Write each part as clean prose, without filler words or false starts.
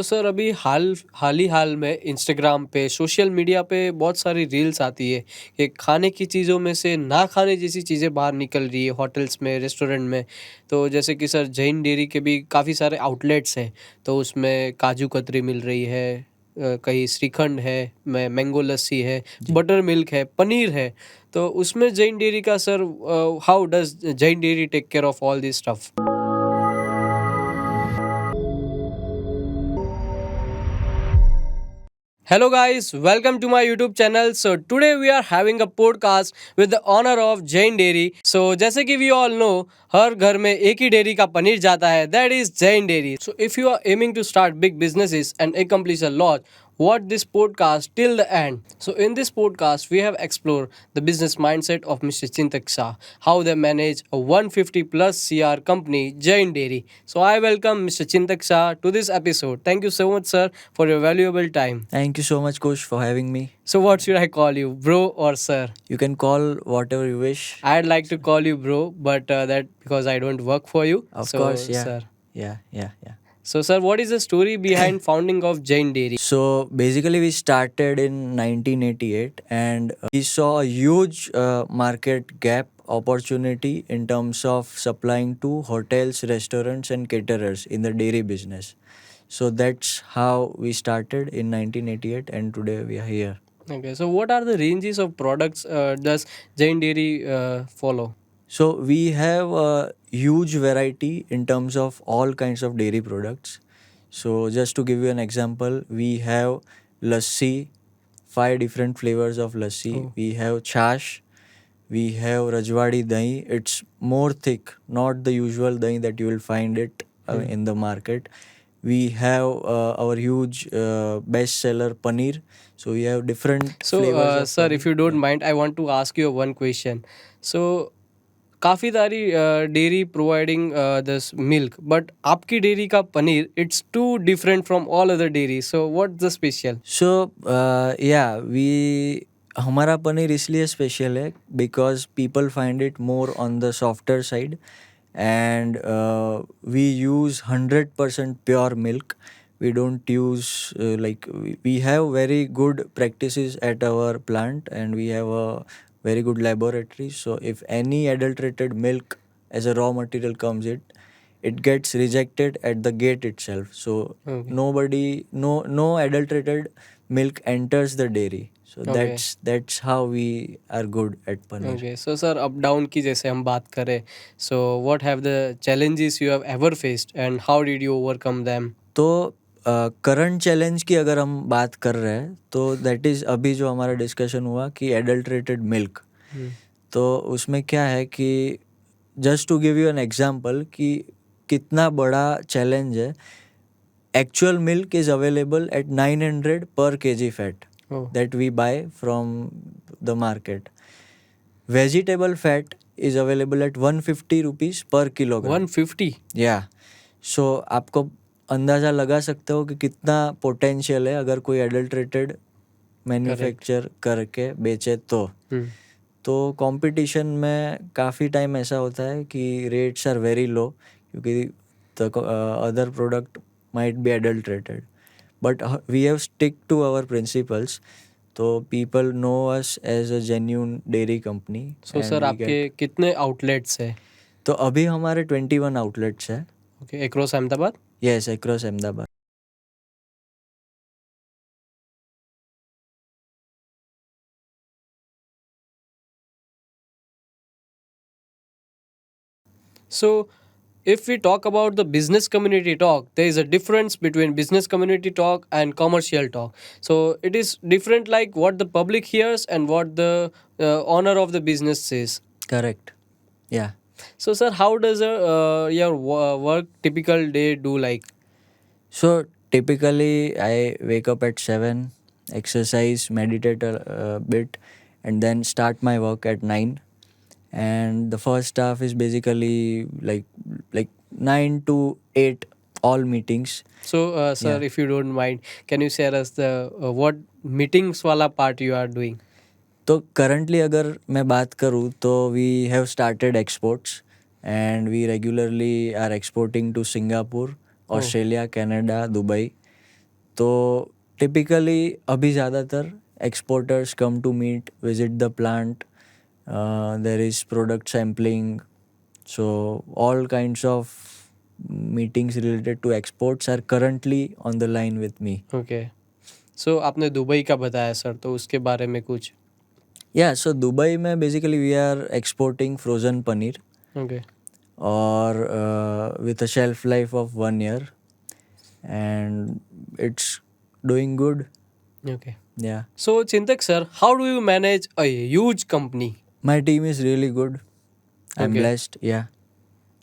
तो सर अभी हाल ही में इंस्टाग्राम पे सोशल मीडिया पे बहुत सारी रील्स आती है कि खाने की चीज़ों में से ना खाने जैसी चीज़ें बाहर निकल रही है होटल्स में, रेस्टोरेंट में। तो जैसे कि सर जैन डेयरी के भी काफ़ी सारे आउटलेट्स हैं, तो उसमें काजू कतरी मिल रही है, कहीं श्रीखंड है, मैंगो लस्सी है, जी। बटर मिल्क है, पनीर है। तो उसमें जैन डेयरी का sir, how does Jain dairy take care of all this stuff? Hello guys, welcome to my YouTube channel. So today we are having a podcast with the honor of Jain Dairy. So जैसे कि we all know, हर घर में एक ही dairy का पनीर जाता है, that is Jain Dairy. So if you are aiming to start big businesses and accomplish a lot, watch this podcast till the end. So in this podcast, we have explored the business mindset of Mr. Chintak Shah, how they manage a 150 plus CR company, Jain Dairy. So I welcome Mr. Chintak Shah to this episode. Thank you so much, sir, for your valuable time. Thank you so much, Kush, for having me. So what should I call you, bro or sir? You can call whatever you wish. I'd like to call you bro, but that because I don't work for you. Of So, course, yeah. sir. Yeah. So, sir, what is the story behind founding of Jain Dairy? So basically, we started in 1988 and we saw a huge market gap opportunity in terms of supplying to hotels, restaurants, and caterers in the dairy business. So that's how we started in 1988, and today we are here. Okay, so what are the ranges of products does Jain Dairy follow? So we have a huge variety in terms of all kinds of dairy products. So just to give you an example, we have lassi, 5 different flavors of lassi. Oh. We have chash, we have rajwadi dahi. It's more thick, not the usual dahi that you will find it in the market. We have our huge bestseller paneer. So we have different So, flavors of sir, paneer. if you don't Yeah. mind, I want to ask you one question. So, काफ़ी सारी dairy providing this milk, but आपकी dairy का paneer it's too different from all other dairy. So what the special? So yeah we हमारा पनीर इसलिए special है because people find it more on the softer side and we use 100% pure milk. We don't use like we have very good practices at our plant and we have a very good laboratory. So if any adulterated milk as a raw material comes, it gets rejected at the gate itself. So Okay. no adulterated milk enters the dairy. So Okay. that's how we are good at paneer. Okay, so sir up down की जैसे हम बात करें, so what have the challenges you have ever faced and how did you overcome them? तो current challenge की अगर हम बात कर रहे हैं तो दैट इज़ अभी जो हमारा डिस्कशन हुआ कि एडल्ट्रेटेड मिल्क. तो उसमें क्या है कि just to give you an example कि कितना बड़ा चैलेंज है. Actual milk is available at 900 per kg फैट that we buy from the market. Vegetable fat is available at 150 rupees per kilogram. 150? Yeah. So आपको अंदाज़ा लगा सकते हो कि कितना पोटेंशियल है अगर कोई एडल्ट्रेटेड मैन्युफैक्चर करके बेचे तो कंपटीशन में काफ़ी टाइम ऐसा होता है कि रेट्स आर वेरी लो क्योंकि the other product might be adulterated but we have stick to our principles. तो people know us as a genuine dairy company. So sir आपके कितने आउटलेट्स है? तो अभी हमारे 21 आउटलेट्स है. Okay, across Ahmedabad? Yes, across Ahmedabad. So, if we talk about the business community talk, there is a difference between business community talk and commercial talk. So, it is different like what the public hears and what the owner of the business says. Correct. Yeah. So, sir, how does your work typical day do like? So typically I wake up at 7, exercise, meditate a bit, and then start my work at 9. And the first half is basically like 9 to 8 all meetings. So, sir, Yeah. if you don't mind, can you share us the what meetings wala part you are doing? तो currently अगर मैं बात करूँ तो we have started exports and we regularly are exporting to Singapore, Australia, Canada, Dubai. तो typically अभी ज़्यादातर exporters come to meet, visit the plant, there is product sampling, so all kinds of meetings related to exports are currently on the line with me. Okay, so आपने Dubai का बताया sir, तो उसके बारे में कुछ? Yeah, so Dubai में basically we are exporting frozen paneer okay, or with a shelf life of 1 year, and it's doing good. Okay. Yeah, So Chintak sir, how do you manage a huge company? my team is really good. I'm Okay. blessed. Yeah.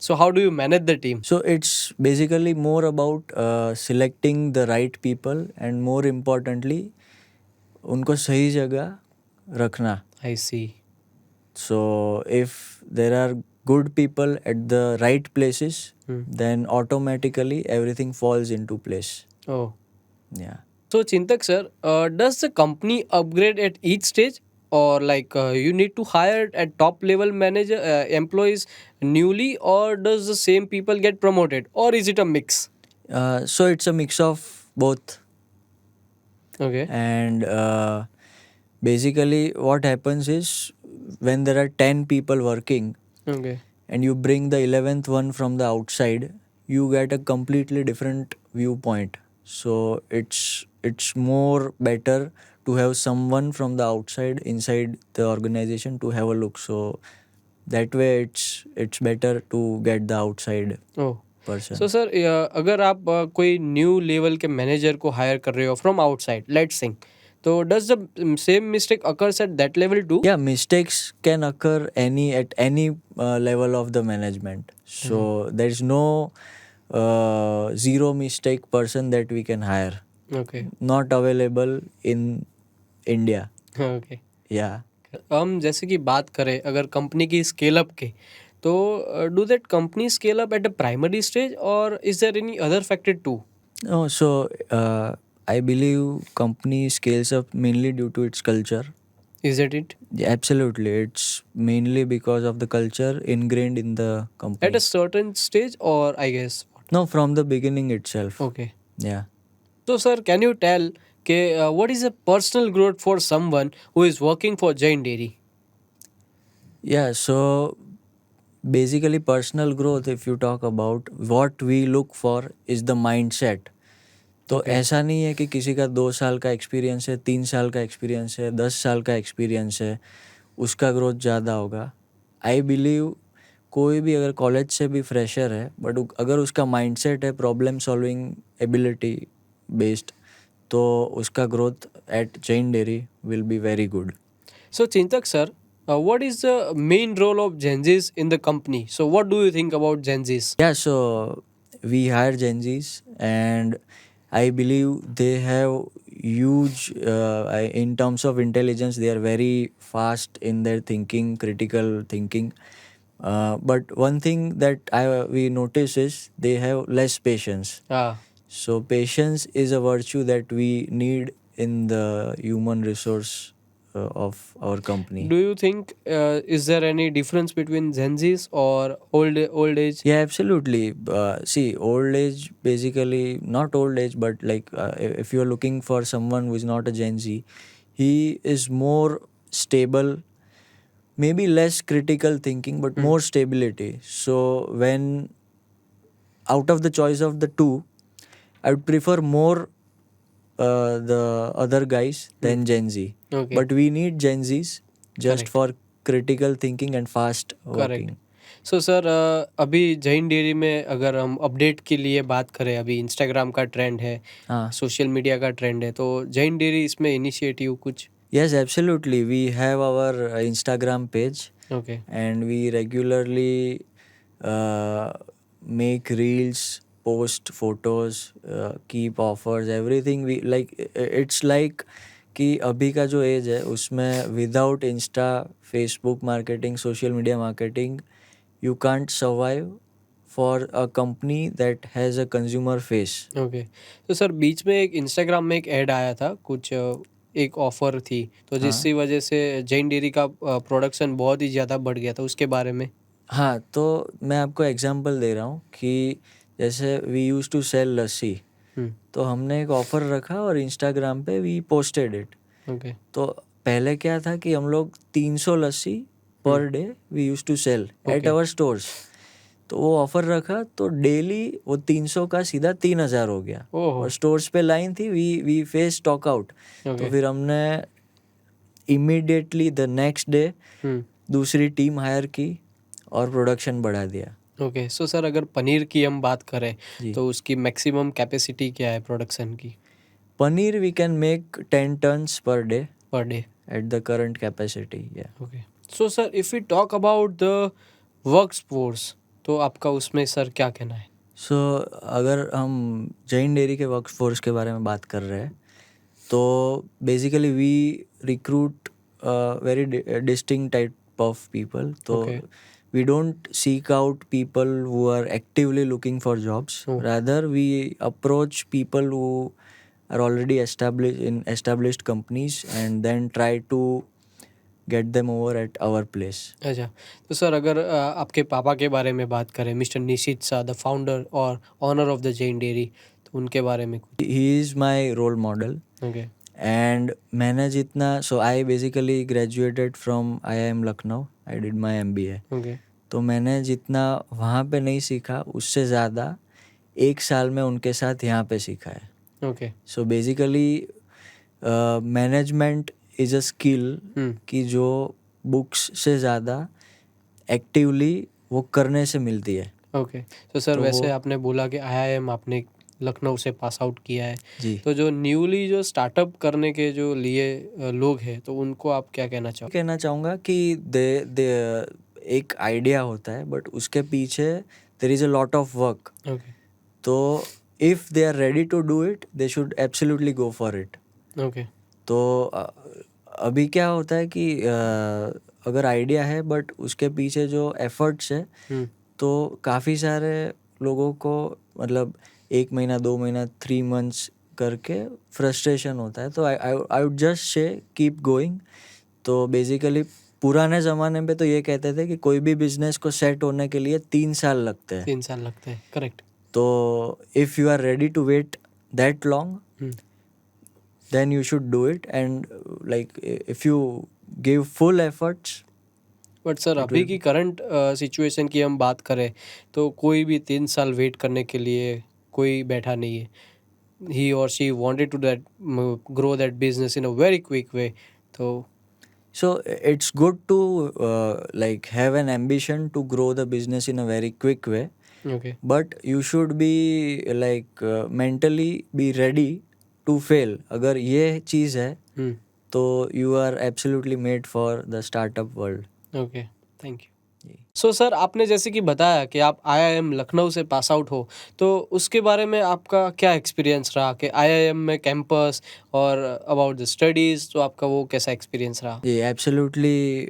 So how do you manage the team? So it's basically more about selecting the right people and more importantly उनको सही जगह रखना. I see. So if there are good people at the right places, then automatically everything falls into place. Oh. Yeah. So Chintak sir, does the company upgrade at each stage, or like you need to hire at top level manager employees newly, or does the same people get promoted, or is it a mix? So it's a mix of both. Okay. And basically what happens is when there are 10 people working Okay. and you bring the 11th one from the outside, you get a completely different viewpoint. So it's more better to have someone from the outside inside the organization to have a look. So that way it's better to get the outside Oh. person. So sir, अगर आप कोई new level के manager को hire कर रहे हो from outside, let's सिंग, तो does the same mistake occurs at that level too? Yeah, mistakes can occur at any level of the management. So there's no zero mistake person that we can hire. Okay. Not available in India. Okay. Yeah. हम जैसे कि बात करें अगर company की scale up के, तो do that company scale up at a primary stage, और is there any other factor too? No, so I believe company scales up mainly due to its culture. Is it it? Yeah, absolutely. It's mainly because of the culture ingrained in the company. At a certain stage, or I guess? No, from the beginning itself. Okay. Yeah. So sir, can you tell what is a personal growth for someone who is working for Jain Dairy? Yeah, so basically personal growth, if you talk about, what we look for is the mindset. तो ऐसा नहीं है कि किसी का 2 साल का experience है, 3 साल का एक्सपीरियंस है, 10 साल का एक्सपीरियंस है, उसका ग्रोथ ज़्यादा होगा. आई बिलीव कोई भी अगर कॉलेज से भी फ्रेशर है बट अगर उसका माइंडसेट है प्रॉब्लम सॉल्विंग एबिलिटी बेस्ड, तो उसका growth at Jain dairy will be very good. So Chintak sir, what is the main role of Gen Zs in the company? So what do you think about Gen Zs? Yeah, so we hire Gen Zs and I believe they have huge in terms of intelligence. They are very fast in their thinking, critical thinking. But one thing that we notice is they have less patience. Ah. So patience is a virtue that we need in the human resource of our company. Do you think is there any difference between Gen Zs or old age? Yeah, absolutely. See, old age, basically, not old age, but like if you're looking for someone who is not a Gen Z, he is more stable, maybe less critical thinking, but more stability. So when out of the choice of the two, I would prefer more the other guys than Gen Z. Okay. But we need Gen Zs just Correct. for critical thinking and fast working. Correct. So sir, अभी Jain dairy में अगर हम update के लिए बात करें, अभी Instagram का ट्रेंड है, हाँ. सोशल मीडिया का ट्रेंड है, तो जैन डेयरी इसमें इनिशिएटिव कुछ? Yes, absolutely. We have our Instagram page okay. and we regularly make reels, post photos, keep offers, everything. We like it's like कि अभी का जो एज है उसमें without Insta, Facebook marketing, social media marketing, you can't survive for a company that has a consumer face. Okay. तो sir, बीच में एक Instagram में एक ऐड आया था, कुछ एक ऑफर थी, तो जिसकी वजह से जैन डेयरी का प्रोडक्शन बहुत ही ज़्यादा बढ़ गया था, उसके बारे में? हाँ, तो मैं आपको एग्जांपल दे रहा हूँ कि जैसे वी यूज टू सेल लस्सी, तो हमने एक ऑफर रखा और इंस्टाग्राम पे वी पोस्टेड इट। ओके तो पहले क्या था कि हम लोग 300 lassi per day we use to sell at Okay. Our stores. तो वो ऑफर रखा तो डेली वो 300 का सीधा 3000 हो गया ओहो और स्टोर्स पे लाइन थी, वी फेस स्टॉक आउट। तो ओके फिर हमने इमीडिएटली द नेक्स्ट डे दूसरी टीम हायर की और प्रोडक्शन बढ़ा दिया। ओके सो सर अगर पनीर की हम बात करें जी। तो उसकी मैक्सिमम कैपेसिटी क्या है प्रोडक्शन की paneer we can make 10 tons per day per day? At the current capacity. Yeah okay so sir if we talk about the work force तो आपका उसमें सर क्या कहना है? सो अगर हम जैन डेयरी के वर्क फोर्स के बारे में बात कर रहे हैं तो basically we recruit very distinct type of people. तो Okay. we don't seek out people who are actively looking for jobs. Oh. Rather, we approach people who are already established in established companies and then try to get them over at our place. अच्छा तो sir अगर आपके पापा के बारे में बात करें mister Nishit Shah the founder और owner of the Jain dairy तो उनके बारे में कुछ? He is my role model. Okay And मैंने जितना I basically graduated from IIM Lucknow. I did my MBA. Okay तो मैंने जितना वहाँ पे नहीं सीखा उससे ज़्यादा 1 साल में उनके साथ यहाँ पे सीखा है। Okay so basically management is a skill कि जो बुक्स से ज़्यादा एक्टिवली वो करने से मिलती है। ओके तो सर तो वैसे वो- आपने बोला कि आईआईएम आपने लखनऊ से पास आउट किया है जी तो जो न्यूली जो स्टार्टअप करने के जो लिए लोग हैं तो उनको आप क्या कहना चाहोगे? कहना चाहूँगा कि दे एक आइडिया होता है बट उसके पीछे there is a lot of work. Okay तो if they are ready to do it they should absolutely go for it. Okay तो अभी क्या होता है कि अगर आइडिया है बट उसके पीछे जो एफर्ट्स है तो काफ़ी सारे लोगों को मतलब 1 महीना 2 महीना 3 मंथ्स करके फ्रस्ट्रेशन होता है। तो I would just say keep going. तो बेसिकली पुराने ज़माने पे तो ये कहते थे कि कोई भी बिजनेस को सेट होने के लिए 3 साल लगते हैं। 3 साल लगते हैं करेक्ट। तो if you are ready to wait that long then you should do it and like if you give full efforts but sir अभी की करंट सिचुएशन की हम बात करें तो कोई भी 3 साल वेट करने के लिए कोई बैठा नहीं है. ही और she wanted to that grow that business in a very quick way. तो so it's good to like have an ambition to grow the business in a very quick way okay but you should be like mentally be ready to fail. अगर ये चीज़ है तो you are absolutely made for the startup world. Okay thank you. So sir आपने जैसे कि बताया कि आप आईआईएम लखनऊ से पास आउट हो तो उसके बारे में आपका क्या एक्सपीरियंस रहा कि आईआईएम में कैंपस और अबाउट द स्टडीज़ तो आपका वो कैसा एक्सपीरियंस रहा? ये एब्सोल्युटली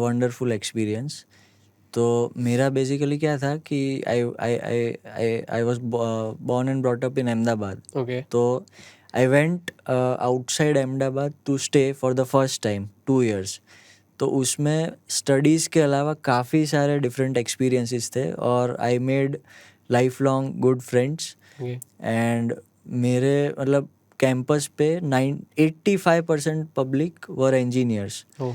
वंडरफुल एक्सपीरियंस. तो मेरा बेसिकली क्या था कि I was born and brought up in Ahmedabad. Okay तो I went outside Ahmedabad to stay for the first time 2 years. तो उसमें स्टडीज़ के अलावा काफ़ी सारे डिफरेंट एक्सपीरियंसेस थे और I made life long good friends. Okay and मेरे मतलब कैंपस पे 85% पब्लिक वर इंजीनियर्स. ओ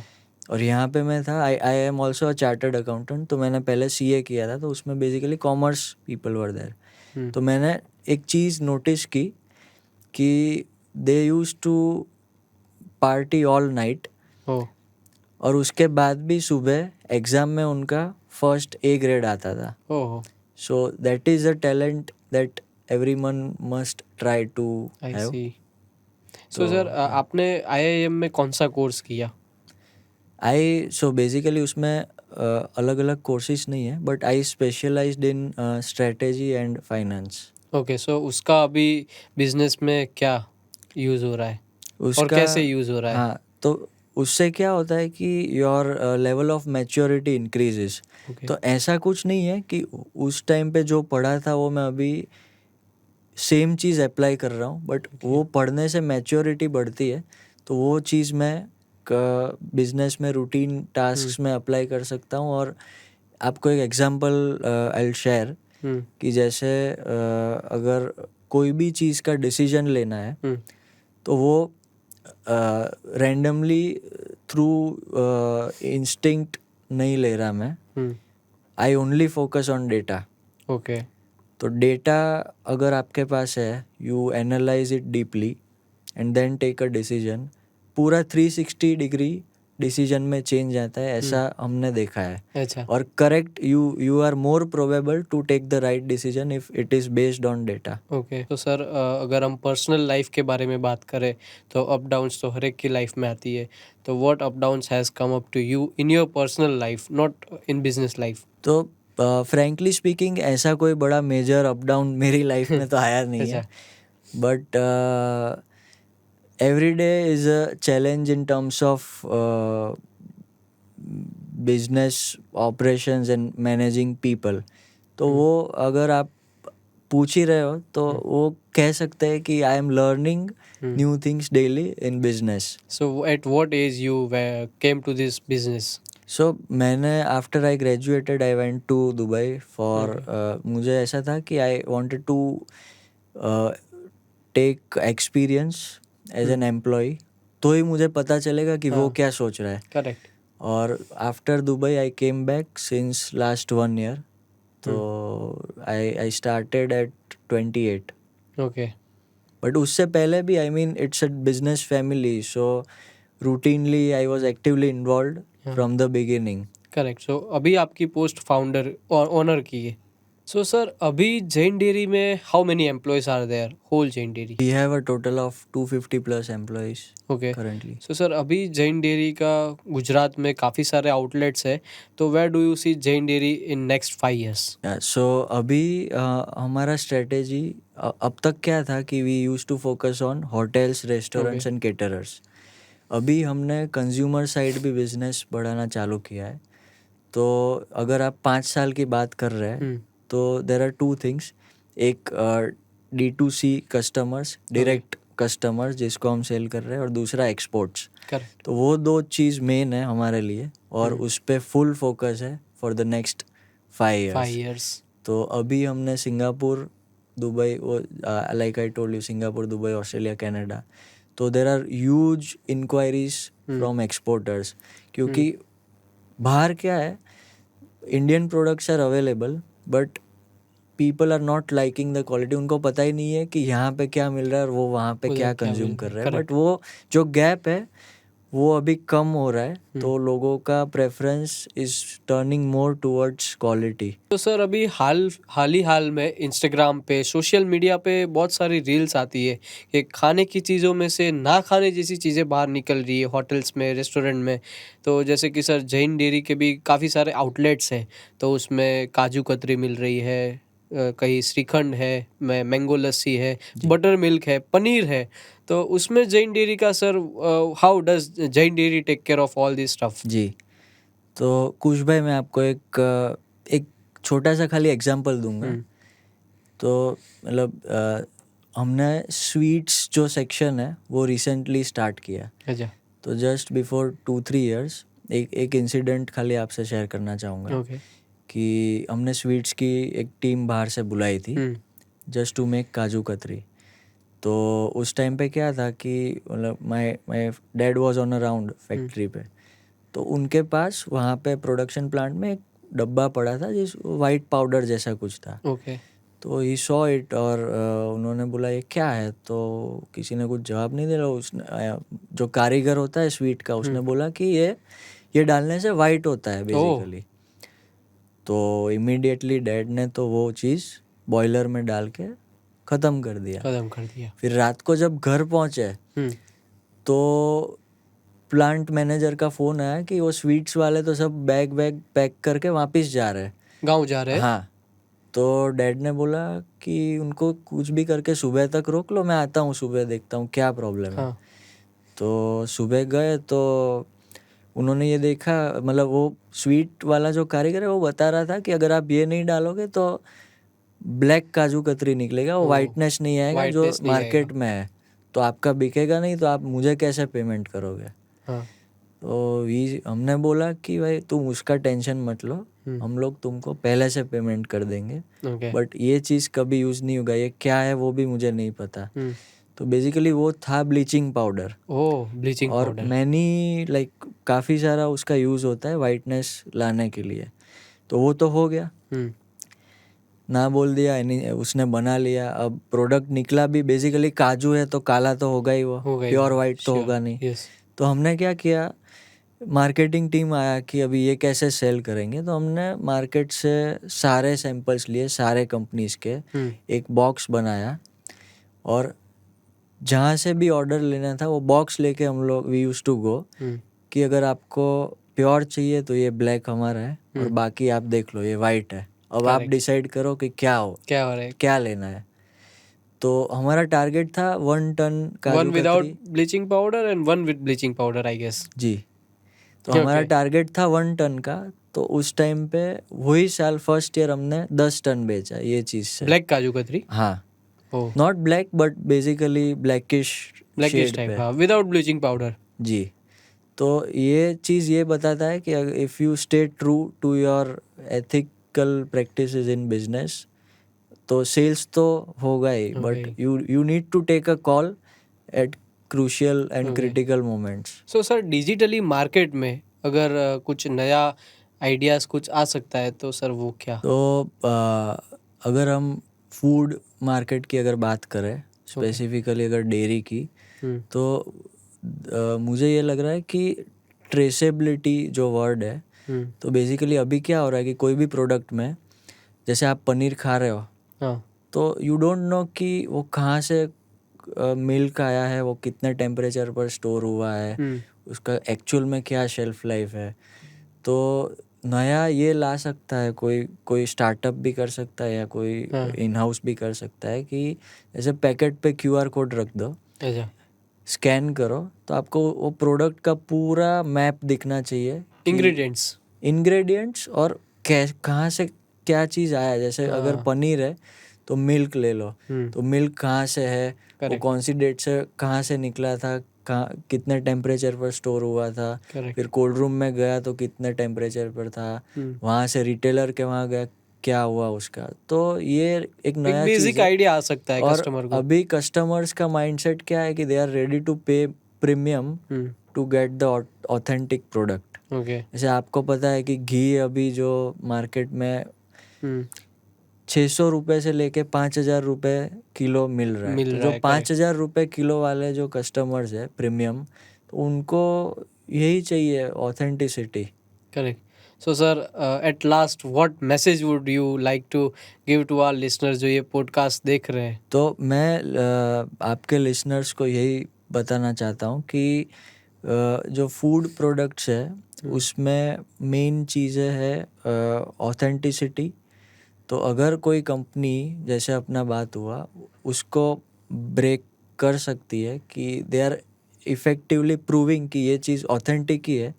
और यहाँ पे मैं था I am also a chartered accountant. तो मैंने पहले CA किया था तो उसमें basically commerce people were there. तो मैंने एक चीज़ नोटिस की कि they use to party all night oh और उसके बाद भी सुबह एग्ज़ाम में उनका फर्स्ट A ग्रेड आता था. ओहो so that is a talent that everyone must try to I have. See. So sir आपने आईआईएम में कौन सा कोर्स किया? सो बेसिकली उसमें अलग अलग कोर्सेज नहीं है but I specialised in strategy and finance. Okay so उसका अभी बिजनेस में क्या यूज़ हो रहा है और उसका कैसे यूज़ हो रहा है? हाँ तो उससे क्या होता है कि your level of maturity increases. Okay तो ऐसा कुछ नहीं है कि उस टाइम पे जो पढ़ा था वो मैं अभी सेम चीज़ अप्लाई कर रहा हूँ बट वो पढ़ने से मैच्योरिटी बढ़ती है. तो वो चीज़ मैं बिजनेस में रूटीन टास्क्स में अप्लाई कर सकता हूँ. और आपको एक एग्जांपल आई विल शेयर कि जैसे अगर कोई भी चीज़ का डिसीजन लेना है तो वो रैंडमली थ्रू इंस्टिंक्ट नहीं ले रहा मैं. I only focus on data. Okay. तो डेटा अगर आपके पास है, you analyse it deeply and then take a decision. पूरा 360 डिग्री डिसीजन में चेंज आता है, ऐसा हमने देखा है. अच्छा. और correct, you are more probable to take the right decision if it is based on data. Okay. तो सर अगर हम पर्सनल लाइफ के बारे में बात करें तो अप डाउन्स तो हर एक की लाइफ में आती है. तो what ups downs has come up to you in your personal life, not in business life? तो फ्रैंकली स्पीकिंग ऐसा कोई बड़ा मेजर अप डाउन मेरी लाइफ में तो आया नहीं है. But every day is a challenge in terms of business operations and managing people. तो वो अगर आप पूछ ही रहे हो तो वो कह सकते हैं कि I am learning new things daily in business. So at what age you came to this business? So मैंने after I graduated I went to Dubai for मुझे ऐसा था कि I wanted to take experience as an employee, तो ही मुझे पता चलेगा कि वो क्या सोच रहा है. करेक्ट. और after Dubai I came back since last 1 year. तो I started at 28. Okay. But उससे पहले भी I mean it's a business family, so routinely I was actively involve from the beginning. Correct. So अभी आपकी post founder और owner की है. So sir अभी जैन डेयरी में how many employees are there, whole Jain dairy? We have a total of 250 plus employees okay. currently. So sir अभी Jain dairy का गुजरात में काफ़ी सारे आउटलेट्स है, तो where do you see Jain dairy in next 5 years? So अभी हमारा स्ट्रेटेजी अब तक क्या था कि we use to focus on hotels, restaurants and caterers. अभी हमने कंज्यूमर साइड भी बिजनेस बढ़ाना चालू किया है. तो अगर आप 5 साल की बात कर रहे हैं तो देर आर 2 थिंग्स. एक D2C कस्टमर्स, डायरेक्ट कस्टमर्स जिसको हम सेल कर रहे हैं, और दूसरा एक्सपोर्ट्स. करेक्ट. तो वो 2 चीज़ मेन है हमारे लिए और उस पर फुल फोकस है फॉर द नेक्स्ट 5 years. तो अभी हमने सिंगापुर, दुबई, वो like I told you, Singapore, Dubai, Australia, Canada. तो there are huge inquiries from exporters, क्योंकि बाहर क्या है, Indian products are available but people are not liking the quality. उनको पता ही नहीं है कि यहाँ पे क्या मिल रहा है और वो वहाँ पे क्या कंज्यूम कर रहे हैं. बट वो जो गैप है वो अभी कम हो रहा है. तो लोगों का preference is turning more towards quality. तो सर अभी हाल में इंस्टाग्राम पे, सोशल मीडिया पे बहुत सारी रील्स आती है कि खाने की चीज़ों में से ना खाने जैसी चीज़ें बाहर निकल रही है होटल्स में, रेस्टोरेंट में. तो जैसे कि सर जैन डेयरी के भी काफ़ी सारे आउटलेट्स हैं, तो उसमें काजू कतरी मिल रही है, कहीं श्रीखंड है, मैंगो लस्सी है, बटर मिल्क है, पनीर है. तो उसमें जैन डेयरी का sir how does Jain dairy take care of all this stuff? जी, तो कुश भाई मैं आपको एक छोटा सा खाली एग्जांपल दूंगा. तो मतलब हमने स्वीट्स जो सेक्शन है वो रिसेंटली स्टार्ट किया. अच्छा. तो जस्ट बिफोर 2-3 years एक इंसिडेंट खाली आपसे शेयर करना चाहूँगा. ओके. कि हमने स्वीट्स की एक टीम बाहर से बुलाई थी जस्ट टू मेक काजू कतरी. तो उस टाइम पे क्या था कि मतलब my dad was on a round factory पे. तो उनके पास वहाँ पे प्रोडक्शन प्लांट में एक डब्बा पड़ा था जिस वाइट पाउडर जैसा कुछ था. ओके. तो ही सॉ इट और उन्होंने बोला ये क्या है. तो किसी ने कुछ जवाब नहीं दिया. उसने जो कारीगर होता है स्वीट का, उसने बोला कि ये डालने से वाइट होता है बेसिकली. तो इमीडिएटली डैड ने तो वो चीज़ बॉयलर में डाल के ख़त्म कर दिया. फिर रात को जब घर पहुँचे तो प्लांट मैनेजर का फ़ोन आया कि वो स्वीट्स वाले तो सब बैग पैक करके वापस जा रहे हैं, गाँव जा रहे हैं. हाँ. तो डैड ने बोला कि उनको कुछ भी करके सुबह तक रोक लो, मैं आता हूँ सुबह, देखता हूँ क्या प्रॉब्लम है. तो सुबह गए तो उन्होंने ये देखा, मतलब वो स्वीट वाला जो कारीगर है वो बता रहा था कि अगर आप ये नहीं डालोगे तो ब्लैक काजू कतरी निकलेगा, वो वाइटनेस नहीं आएगा जो मार्केट में है, तो आपका बिकेगा नहीं, तो आप मुझे कैसे पेमेंट करोगे. तो हमने बोला कि भाई तुम उसका टेंशन मत लो, हम लोग तुमको पहले से पेमेंट कर देंगे, ओके। बट ये चीज़ कभी यूज़ नहीं होगा, ये क्या है वो भी मुझे नहीं पता। तो बेसिकली वो था ब्लीचिंग पाउडर, ओह, ब्लीचिंग और पाउडर। मैनी लाइक काफ़ी सारा उसका यूज़ होता है वाइटनेस लाने के लिए। तो वो तो हो गया, ना बोल दिया, उसने बना लिया। अब प्रोडक्ट निकला भी, बेसिकली काजू है तो काला तो होगा ही, वो प्योर वाइट तो होगा नहीं। यस। तो हमने क्या किया, मार्केटिंग टीम आया कि अभी ये कैसे सेल करेंगे। तो हमने मार्केट से सारे सैंपल्स लिए, सारे कंपनीज के, एक बॉक्स बनाया, और जहाँ से भी ऑर्डर लेना था वो बॉक्स लेके हम लोग वी यूज टू गो कि अगर आपको प्योर चाहिए तो ये ब्लैक हमारा है, और बाकी आप देख लो ये वाइट है, अब आप डिसाइड करो कि क्या हो रहा है, क्या लेना है। तो हमारा टारगेट था 1 ton kaju one katri. Without bleaching powder and one with bleaching powder, I guess. जी, तो हमारा टारगेट था 1 टन का। तो उस टाइम पे वही साल फर्स्ट ईयर हमने 10 टन बेचा ये चीज़ से। ब्लैक काजू कतरी। हाँ, oh, not black but basically blackish shade type, पे। हाँ, विदाउट ब्लीचिंग पाउडर। जी, तो ये चीज़ ये बताता है कि if you stay true to your ethical practices in business, तो सेल्स तो होगा ही, but you need to take a call at crucial and critical moments. So sir, digitally market में अगर कुछ नया आइडियाज़ कुछ आ सकता है तो सर वो क्या? तो अगर हम फूड मार्केट की अगर बात करें, स्पेसिफिकली अगर डेयरी की, तो मुझे ये लग रहा है कि ट्रेसेबिलिटी जो वर्ड है, तो बेसिकली अभी क्या हो रहा है कि कोई भी प्रोडक्ट में, जैसे आप पनीर खा रहे हो, हाँ, तो यू डोंट नो कि वो कहाँ से मिल्क आया है, वो कितने टेम्परेचर पर स्टोर हुआ है, उसका एक्चुअल में क्या शेल्फ लाइफ है। तो नया ये ला सकता है, कोई स्टार्टअप भी कर सकता है, या कोई इन हाउस भी कर सकता है कि जैसे पैकेट पे QR कोड रख दो, अच्छा, स्कैन करो, तो आपको वो प्रोडक्ट का पूरा मैप दिखना चाहिए, इंग्रेडिएंट्स और कहाँ से क्या चीज़ आया। जैसे अगर पनीर है तो मिल्क ले लो, तो मिल्क कहाँ से है, वो कौन सी डेट से कहाँ से निकला था, कहाँ कितने टेम्परेचर पर स्टोर हुआ था, फिर कोल्ड रूम में गया तो कितने टेम्परेचर पर था, वहाँ से रिटेलर के वहाँ गया क्या हुआ उसका। तो ये एक नया बेसिक आइडिया आ सकता है और कस्टमर को। अभी कस्टमर्स का माइंडसेट क्या है कि they are ready to pay premium to get the authentic product. जैसे आपको पता है कि घी अभी जो मार्केट में 600 रुपये से लेके 5,000 रुपये किलो मिल रहा है। तो जो 5,000 रुपये किलो वाले जो कस्टमर्स है प्रीमियम, तो उनको यही चाहिए, authenticity. Correct. So sir, at last what message would you like to give to our listeners जो ये पॉडकास्ट देख रहे हैं? तो मैं आपके लिसनर्स को यही बताना चाहता हूँ कि जो फूड प्रोडक्ट्स है उसमें मेन चीज़ें है ऑथेंटिसिटी। तो अगर कोई कंपनी, जैसे अपना बात हुआ, उसको ब्रेक कर सकती है कि दे आर इफेक्टिवली प्रूविंग कि ये चीज़ ऑथेंटिक ही है,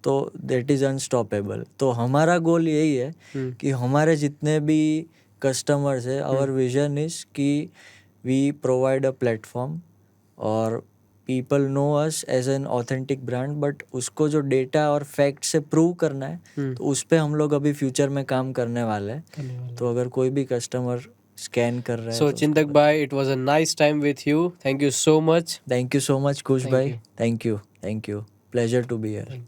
तो दैट इज़ अनस्टॉपेबल। तो हमारा गोल यही है कि हमारे जितने भी कस्टमर्स है, आवर विजन इज़ कि वी प्रोवाइड अ प्लेटफॉर्म और people know us as an authentic brand, but उसको जो डेटा और फैक्ट से प्रूव करना है, तो उस पर हम लोग अभी फ्यूचर में काम करने वाले हैं। तो अगर कोई भी कस्टमर स्कैन कर रहा है, सो चिंतक भाई, it was a nice time with you. Thank you so much. Thank you so much Khush भाई, thank you, pleasure to be here.